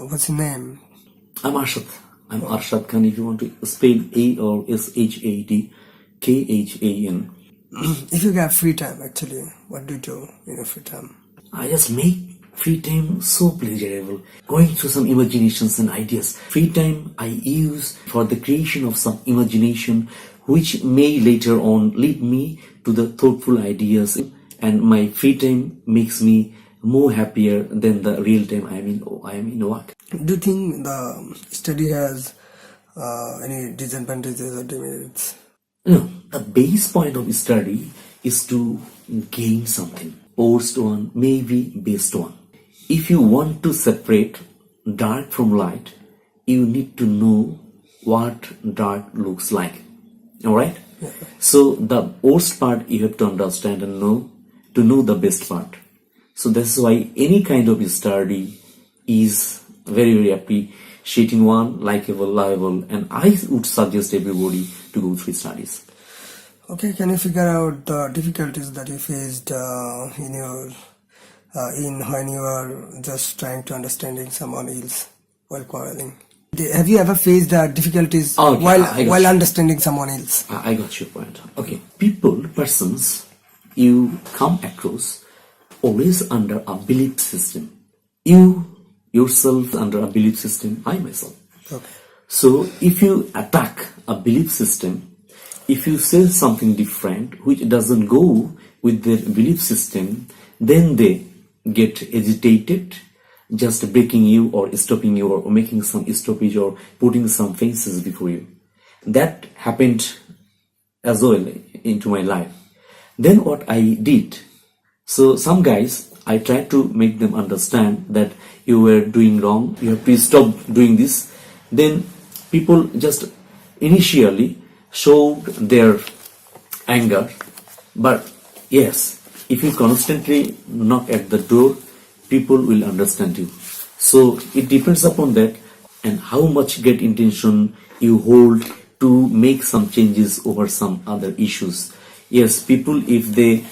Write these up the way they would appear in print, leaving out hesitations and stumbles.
What's your name? I'm Arshad. I'm Arshad Khan. If you want to spell A or SHAD KHAN. If you get free time, actually, what do you do in your free time? I just make free time so pleasurable, going through some imaginations and ideas. Free time I use for the creation of some imagination which may later on lead me to the thoughtful ideas, and my free time makes me more happier than the real time I am in work. Do you think the study has any disadvantages or demerits? No, the base point of study is to gain something. Worst one, maybe best one. If you want to separate dark from light, you need to know what dark looks like. Alright? Yeah. So the worst part you have to understand and know to know the best part. So that's why any kind of study is very, very appreciating one, likeable, liable, and I would suggest everybody to go through studies. Okay, can you figure out the difficulties that you faced when you are just trying to understanding someone else while quarreling? Have you ever faced difficulties while understanding someone else? I got your point. Okay, persons you come across always under a belief system. You yourself under a belief system, I myself. Okay. So if you attack a belief system, if you say something different which doesn't go with their belief system, then they get agitated, just breaking you or stopping you or making some stoppage or putting some fences before you. That happened as well into my life. Then what I did, so some guys, I tried to make them understand that you were doing wrong, you have to stop doing this. Then people just initially showed their anger, but yes, if you constantly knock at the door, people will understand you. So it depends upon that and how much great intention you hold to make some changes over some other issues. Yes, people, if they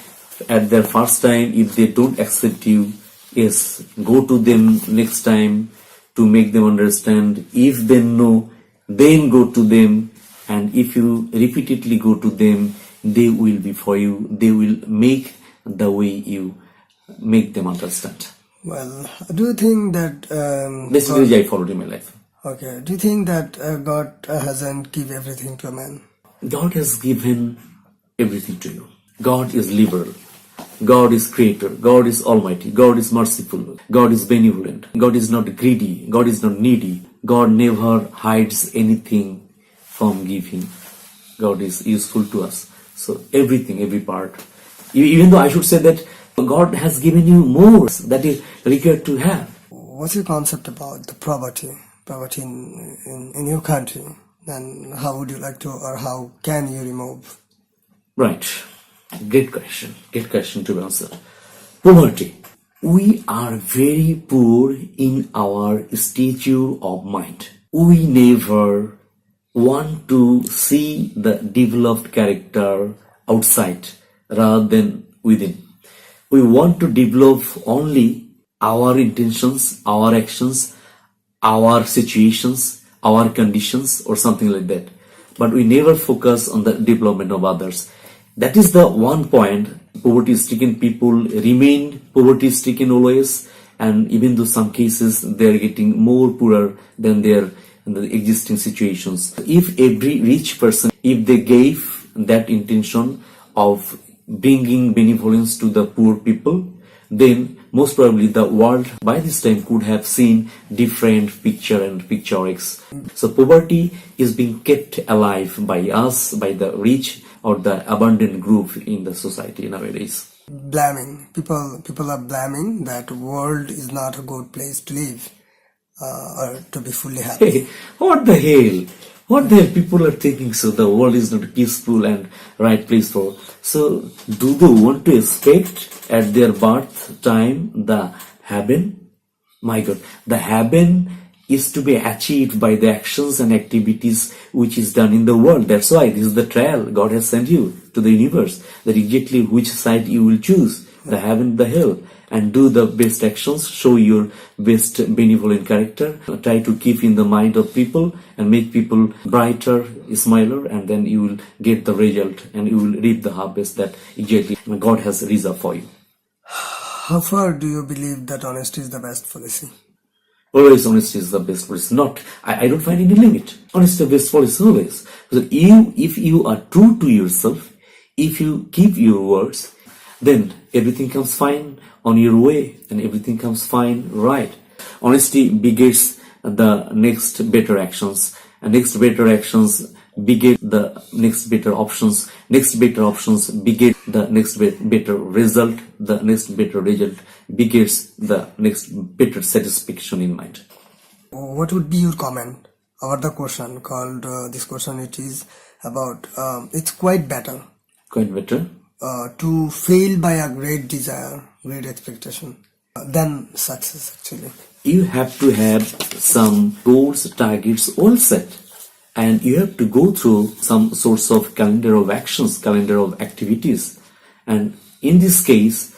at their first time, if they don't accept you, yes, go to them next time to make them understand. If they know, then go to them, and if you repeatedly go to them, they will be for you. They will make the way you make them understand. Well, do you think that basically I followed in my life. Okay, do you think that God hasn't given everything to a man? God has given everything to you. God is liberal. God is creator. God is almighty. God is merciful. God is benevolent. God is not greedy. God is not needy. God never hides anything from giving. God is useful to us. So everything, every part. Even though I should say that God has given you more that is required to have. What's your concept about the poverty in your country? And how would you like to, or how can you remove? Right. Great question to be answered. Poverty. We are very poor in our stature of mind. We never want to see the developed character outside rather than within. We want to develop only our intentions, our actions, our situations, our conditions, or something like that. But we never focus on the development of others. That is the one point. Poverty-stricken people remain poverty-stricken always, and even though some cases they are getting more poorer than their in the existing situations. If every rich person, if they gave that intention of bringing benevolence to the poor people, then most probably the world by this time could have seen different picture and picturics. So poverty is being kept alive by us, by the rich or the abundant group in the society nowadays. Blaming. People are blaming that world is not a good place to live or to be fully happy. Hey, what the hell? What the hell people are thinking? So the world is not a peaceful and right place for. So do they want to expect at their birth time the heaven? My God, the heaven is to be achieved by the actions and activities which is done in the world. That's why this is the trial God has sent you to the universe, that exactly which side you will choose, the heaven, the hell. and do the best actions, show your best benevolent character, try to keep in the mind of people and make people brighter, smiler, and then you will get the result and you will reap the harvest that exactly God has reserved for you. How far do you believe that honesty is the best policy? Always honesty is the best policy. I don't find any limit. Honesty is the best policy always. Because if you are true to yourself, if you keep your words, then everything comes fine on your way and everything comes fine right. Honesty begets the next better actions, and next better actions beget the next better options, next better options beget the next better result, the next better result begets the next better satisfaction in mind. What would be your comment about the question called this question? It is about it's quite better to fail by a great desire, great expectation than success. Actually, you have to have some goals, targets all set, and you have to go through some sorts of calendar of actions, calendar of activities. And in this case,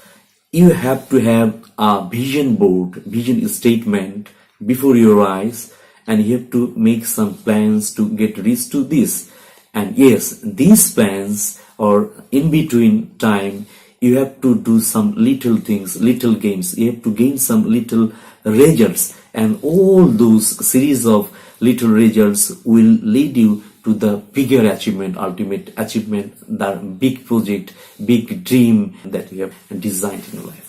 you have to have a vision board, vision statement before your eyes, and you have to make some plans to get reached to this. And yes, these plans, or in between time, you have to do some little things, little games. You have to gain some little results, and all those series of little results will lead you to the bigger achievement, ultimate achievement, the big project, big dream that you have designed in your life.